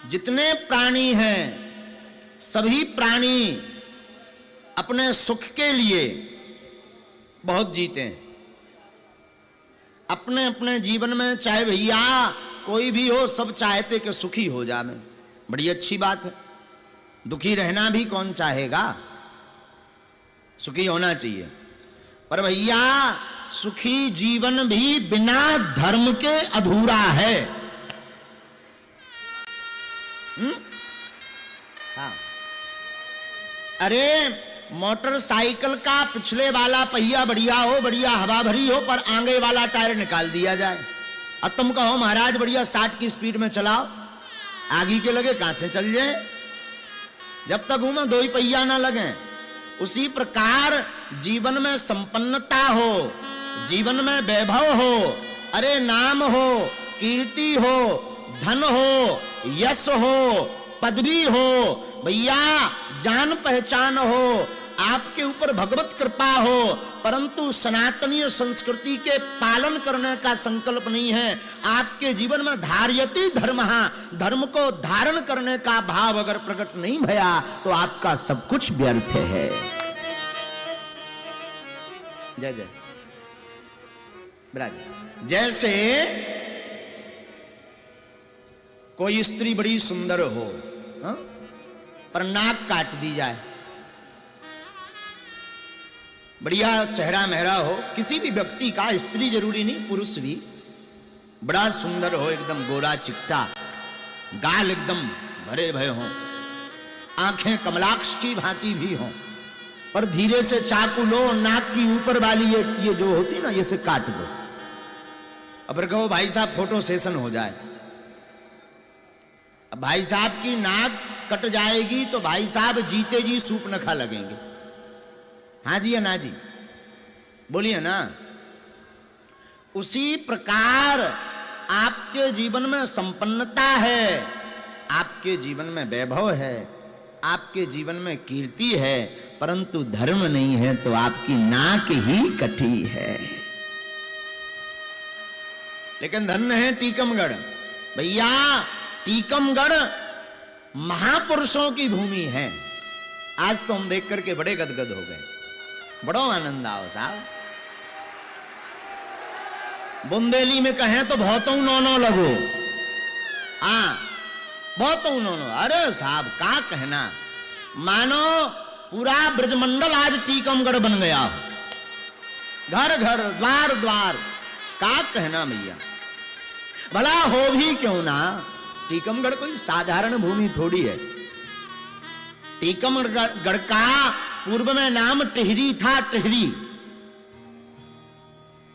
जितने प्राणी हैं सभी प्राणी अपने सुख के लिए बहुत जीते हैं। अपने अपने जीवन में चाहे भैया कोई भी हो, सब चाहते कि सुखी हो जाए। बड़ी अच्छी बात है, दुखी रहना भी कौन चाहेगा, सुखी होना चाहिए। पर भैया सुखी जीवन भी बिना धर्म के अधूरा है। हाँ। अरे मोटरसाइकिल का पिछले वाला पहिया बढ़िया हो, बढ़िया हवा भरी हो, पर आगे वाला टायर निकाल दिया जाए। अब तुम कहो महाराज बढ़िया 60 की स्पीड में चलाओ, आगे के लगे कहां से चल जाए, जब तक घूमे दो ही पहिया ना लगे। उसी प्रकार जीवन में संपन्नता हो, जीवन में वैभव हो, अरे नाम हो, कीर्ति हो, धन हो, यश हो, पदवी हो, भैया जान पहचान हो, आपके ऊपर भगवत कृपा हो, परंतु सनातनीय संस्कृति के पालन करने का संकल्प नहीं है। आपके जीवन में धार्यति धर्म, धर्म को धारण करने का भाव अगर प्रकट नहीं भया तो आपका सब कुछ व्यर्थ है। जय जय ब्राज। जैसे कोई स्त्री बड़ी सुंदर हो, हा? पर नाक काट दी जाए, बढ़िया चेहरा मेहरा हो किसी भी व्यक्ति का, स्त्री जरूरी नहीं पुरुष भी, बड़ा सुंदर हो, एकदम गोरा चिट्टा, गाल एकदम भरे भरे हो, आंखें कमलाक्ष की भांति भी हो, पर धीरे से चाकू लो, नाक की ऊपर वाली ये जो होती ना, ये से काट दो। अब कहो भाई साहब फोटो सेशन हो जाए, अब भाई साहब की नाक कट जाएगी तो भाई साहब जीते जी सूप नखा लगेंगे। हाँ जी या ना जी, बोलिए ना। उसी प्रकार आपके जीवन में संपन्नता है, आपके जीवन में वैभव है, आपके जीवन में कीर्ति है, परंतु धर्म नहीं है तो आपकी नाक ही कटी है। लेकिन धन्य है टीकमगढ़। भैया टीकमगढ़ महापुरुषों की भूमि है। आज तो हम देख करके बड़े गदगद हो गए, बड़ो आनंद आओ साहब। बुंदेली में कहें तो बहुतों नौनो लगो, हाँ बहुतों नौनो। अरे साहब का कहना, मानो पूरा ब्रजमंडल आज टीकमगढ़ बन गया, घर घर द्वार द्वार, का कहना भैया। भला हो भी क्यों ना, टीकमगढ़ कोई साधारण भूमि थोड़ी है। टीकमगढ़ का पूर्व में नाम टिहरी था, टिहरी,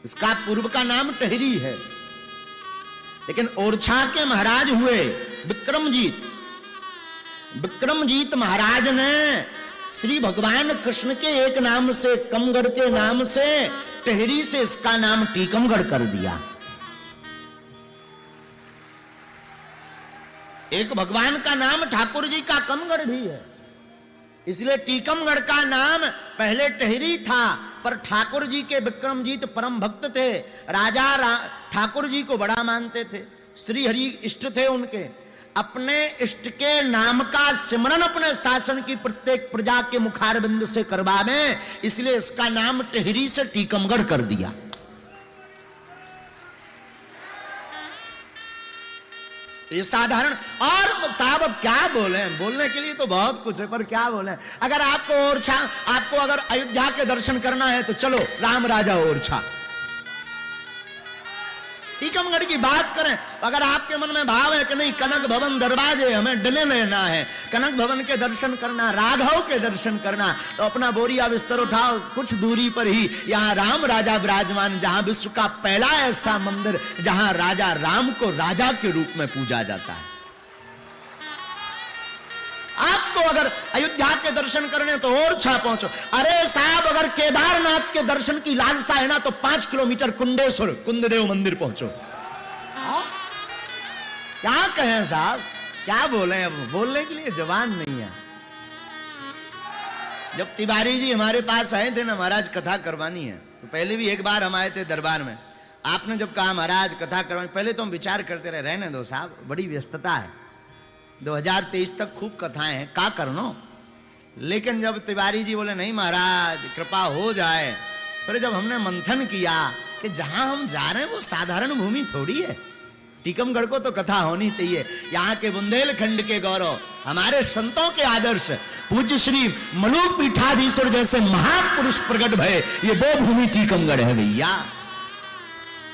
इसका पूर्व का नाम टिहरी है। लेकिन ओरछा के महाराज हुए विक्रमजीत, विक्रमजीत महाराज ने श्री भगवान कृष्ण के एक नाम से, कमगढ़ के नाम से, टिहरी से इसका नाम टीकमगढ़ कर दिया। एक भगवान का नाम ठाकुर जी का कमगढ़ भी है, इसलिए टीकमगढ़ का नाम पहले टिहरी था, पर ठाकुर जी के विक्रमजीत परम भक्त थे, राजा ठाकुर जी को बड़ा मानते थे, श्री हरि इष्ट थे उनके। अपने इष्ट के नाम का सिमरन अपने शासन की प्रत्येक प्रजा के मुखारबिंद से करवावे, इसलिए इसका नाम टिहरी से टीकमगढ़ कर दिया। ये साधारण, और साहब अब क्या बोले, बोलने के लिए तो बहुत कुछ है, पर क्या बोले। अगर आपको ओरछा, आपको अगर अयोध्या के दर्शन करना है तो चलो राम राजा ओरछा, टीकमगढ़ की बात करें। अगर आपके मन में भाव है कि नहीं कनक भवन दरवाजे हमें डले लेना है, कनक भवन के दर्शन करना, राघव के दर्शन करना, तो अपना बोरिया बिस्तर उठाओ, कुछ दूरी पर ही यहाँ राम राजा विराजमान, जहां विश्व का पहला ऐसा मंदिर जहां राजा राम को राजा के रूप में पूजा जाता है। आपको अगर अयोध्या के दर्शन करने तो ओरछा पहुंचो। अरे साहब अगर केदारनाथ के दर्शन की लालसा है ना तो 5 किलोमीटर कुंडेश्वर कुंददेव मंदिर पहुंचो। क्या कहें साहब, क्या बोले, अब बोलने के लिए जबान नहीं है। जब तिवारी जी हमारे पास आए थे ना, महाराज कथा करवानी है, तो पहले भी एक बार हम आए थे दरबार में, आपने जब कहा महाराज कथा करवानी, पहले तो हम विचार करते रहे, रहने दो साहब बड़ी व्यस्तता है, 2023 तक खूब कथाएं हैं, का करनो। लेकिन जब तिवारी जी बोले नहीं महाराज कृपा हो जाए, फिर जब हमने मंथन किया कि जहां हम जा रहे हैं वो साधारण भूमि थोड़ी है, टीकमगढ़ को तो कथा होनी चाहिए। यहाँ के बुंदेलखंड के गौरव, हमारे संतों के आदर्श, पूज्य श्री मलूक पीठाधीश्वर जैसे महापुरुष प्रकट भय, ये वो भूमि टीकमगढ़ है भैया।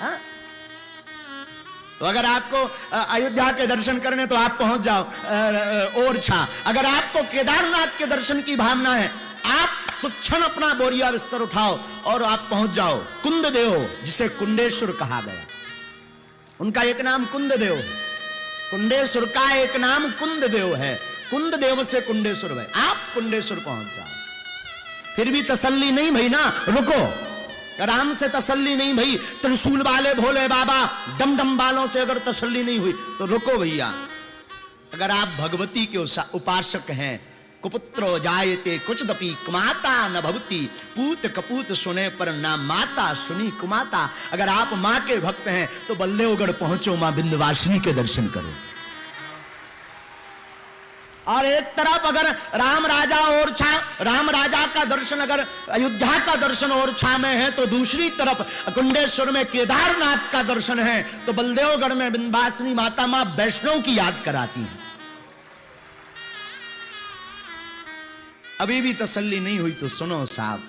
हाँ? तो अगर आपको अयोध्या के दर्शन करने तो आप पहुंच जाओ ओरछा। अगर आपको केदारनाथ के दर्शन की भावना है, आप तो क्षण अपना बोरिया बिस्तर उठाओ और आप पहुंच जाओ कुंददेव, जिसे कुंडेश्वर कहा गया। उनका एक नाम कुंददेव, कुंडेश्वर का एक नाम कुंददेव है, कुंददेव से कुंडेश्वर है। आप कुंडेश्वर पहुंच जाओ। फिर भी तसल्ली नहीं भई ना, रुको। राम से तसल्ली नहीं भई, त्रिशूल वाले भोले बाबा डमडम वालों से अगर तसल्ली नहीं हुई तो रुको भैया। अगर आप भगवती के उपासक हैं, कुपुत्रो जायते कुचदपि कुमाता न भवती, पूत कपूत सुने पर ना माता सुनी कुमाता। अगर आप मां के भक्त हैं तो बल्देवगढ़ पहुंचो, मां विंध्यवासिनी के दर्शन करो। और एक तरफ अगर राम राजा ओरछा, राम राजा का दर्शन अगर अयोध्या का दर्शन ओरछा में है, तो दूसरी तरफ कुंडेश्वर में केदारनाथ का दर्शन है, तो बलदेवगढ़ में विंध्यवासिनी माता मां वैष्णव की याद कराती है। अभी भी तसल्ली नहीं हुई तो सुनो साहब,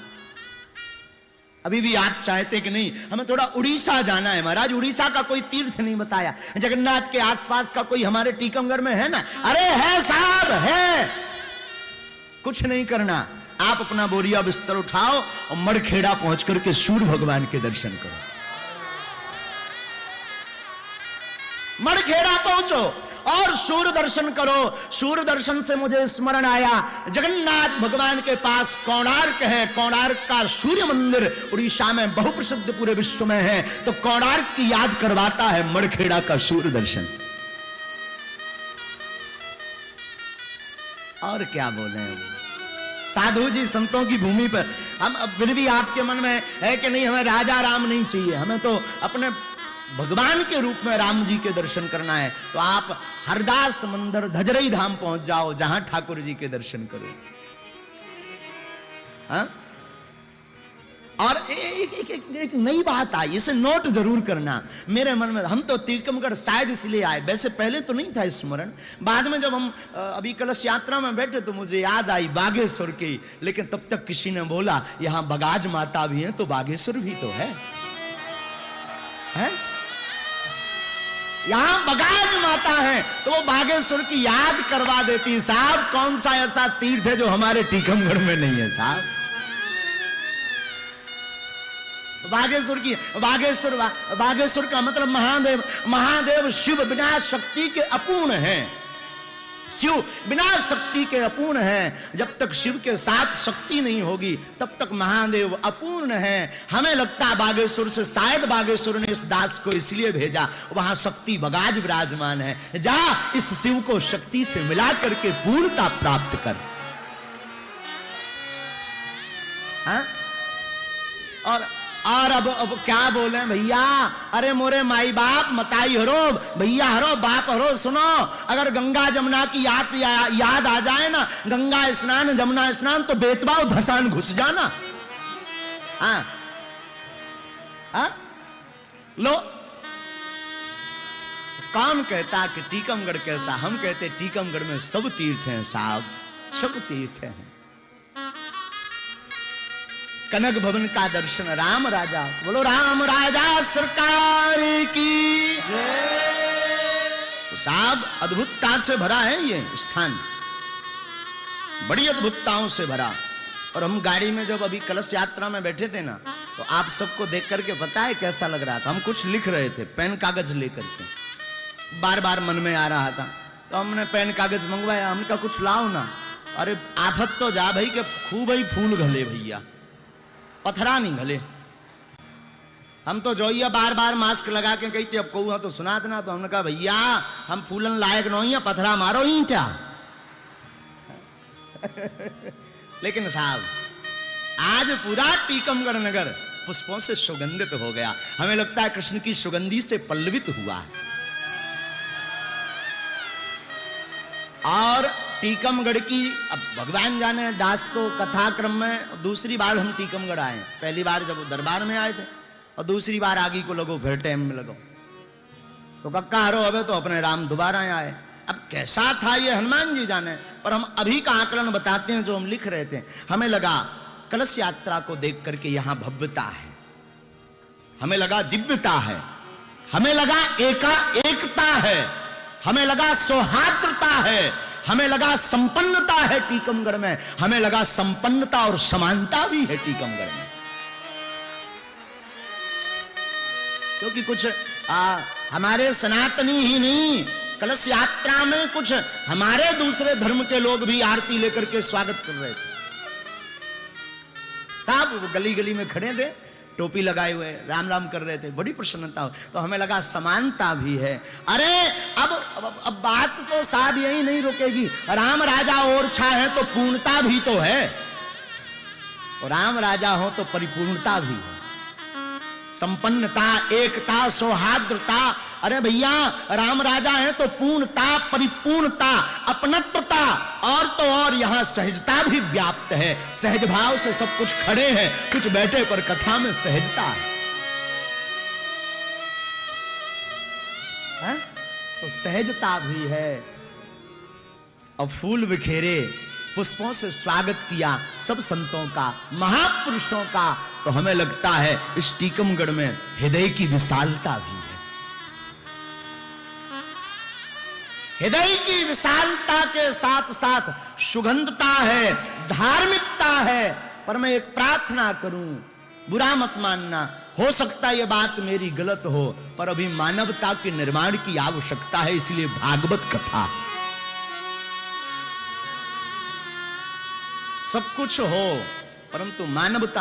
अभी भी आप चाहते कि नहीं हमें थोड़ा उड़ीसा जाना है महाराज, उड़ीसा का कोई तीर्थ नहीं बताया, जगन्नाथ के आसपास का कोई हमारे टीकमगढ़ में है ना? अरे है साहब, है। कुछ नहीं करना, आप अपना बोरिया बिस्तर उठाओ और मड़खेड़ा पहुंच करके सूर्य भगवान के दर्शन करो। मड़खेड़ा पहुंचो और सूर्य दर्शन करो। सूर्य दर्शन से मुझे स्मरण आया, जगन्नाथ भगवान के पास कोणार्क है, कोणार्क का सूर्य मंदिर उड़ीसा में बहुप्रसिद्ध पूरे विश्व में है, तो कोणार्क की याद करवाता है मड़खेड़ा का सूर्य दर्शन। और क्या बोले साधु जी, संतों की भूमि पर हम, फिर भी आपके मन में है कि नहीं हमें राजा राम नहीं चाहिए, हमें तो अपने भगवान के रूप में राम जी के दर्शन करना है, तो आप हरदास मंदिर धजरई धाम पहुंच जाओ, जहां ठाकुर जी के दर्शन करो। हाँ? और एक नई बात आई, इसे नोट जरूर करना मेरे मन में। हम तो टीकमगढ़ शायद इसलिए आए, वैसे पहले तो नहीं था स्मरण, बाद में जब हम अभी कलश यात्रा में बैठे तो मुझे याद आई बागेश्वर की, लेकिन तब तक किसी ने बोला यहां बगाज माता भी है, तो बागेश्वर भी तो है, है? यहां बगाज माता है तो वो बागेश्वर की याद करवा देती। साहब कौन सा ऐसा तीर्थ है जो हमारे टीकमगढ़ में नहीं है साहब? बागेश्वर की, बागेश्वर का मतलब महादेव, महादेव शिव बिना शक्ति के अपूर्ण है, शिव बिना शक्ति के अपूर्ण है। जब तक शिव के साथ शक्ति नहीं होगी तब तक महादेव अपूर्ण है। हमें लगता है बागेश्वर से, शायद बागेश्वर ने इस दास को इसलिए भेजा, वहां शक्ति बगाज विराजमान है, जा इस शिव को शक्ति से मिला करके पूर्णता प्राप्त कर। हाँ? और अब क्या बोले भैया, अरे मोरे माई बाप मताई हरो, भैया हरो, बाप हरो, सुनो, अगर गंगा जमुना की याद आ जाए ना, गंगा स्नान जमुना स्नान, तो बेतवा धसान घुस जाना। हाँ? हाँ? लो, कौन कहता कि टीकमगढ़ कैसा? हम कहते टीकमगढ़ में सब तीर्थ हैं साहब, सब तीर्थ हैं। कनक भवन का दर्शन, राम राजा, बोलो राम राजा सरकार की जय। तो साहब अद्भुतता से भरा है ये स्थान, बड़ी अद्भुतताओं से भरा। और हम गाड़ी में जब अभी कलश यात्रा में बैठे थे ना, तो आप सबको देख करके पता है कैसा लग रहा था? हम कुछ लिख रहे थे पेन कागज लेकर के, बार बार मन में आ रहा था, तो हमने पेन कागज मंगवाया। हमने कहा कुछ लाओ ना। अरे आफत तो जा भाई के खूब ही फूल घले भैया, पथरा नहीं घले। हम तो जोइया बार बार मास्क लगा के कहते अब कहूँ तो सुना देना, तो हमने कहा भैया हम फूलन लायक नहीं है, पथरा मारो ही क्या। लेकिन साहब आज पूरा टीकमगढ़ नगर पुष्पों से सुगंधित हो गया, हमें लगता है कृष्ण की सुगंधी से पल्लवित हुआ। और टीकमगढ़ की, अब भगवान जाने, दास तो कथाक्रम में दूसरी बार हम टीकमगढ़ आए। पहली बार जब दरबार में आए थे और दूसरी बार आगे को लगो, फिर टाइम में लगो। तो कक्का हरो अबे तो अपने राम दोबारा आए। अब कैसा था ये हनुमान जी जाने, पर हम अभी का आकलन बताते हैं जो हम लिख रहे थे। हमें लगा कलश यात्रा को देख करके यहां भव्यता है, हमें लगा दिव्यता है, हमें लगा एकता है, हमें लगा सौहार्दता है, हमें लगा संपन्नता है टीकमगढ़ में, हमें लगा संपन्नता और समानता भी है टीकमगढ़ में। क्योंकि कुछ हमारे सनातनी ही नहीं, कलश यात्रा में कुछ हमारे दूसरे धर्म के लोग भी आरती लेकर के स्वागत कर रहे थे। साहब वो गली गली में खड़े थे, टोपी लगाए हुए राम राम कर रहे थे, बड़ी प्रसन्नता हो। तो हमें लगा समानता भी है। अरे अब बात तो साहब यही नहीं रुकेगी। राम राजा और छा है तो पूर्णता भी तो है, और राम राजा हो तो परिपूर्णता भी है, संपन्नता, एकता, सौहार्दता। अरे भैया राम राजा है तो पूर्णता, परिपूर्णता, अपनत्वता, और तो और यहां सहजता भी व्याप्त है। सहज भाव से सब कुछ खड़े हैं, कुछ बैठे पर कथा में सहजता है, तो सहजता भी है। अब फूल बिखेरे, पुष्पों से स्वागत किया सब संतों का, महापुरुषों का। तो हमें लगता है इस टीकमगढ़ में हृदय की विशालता भी है, हृदय की विशालता के साथ साथ सुगंधता है, धार्मिकता है। पर मैं एक प्रार्थना करूं, बुरा मत मानना, हो सकता है ये बात मेरी गलत हो, पर अभी मानवता के निर्माण की आवश्यकता है, इसलिए भागवत कथा। सब कुछ हो परंतु मानवता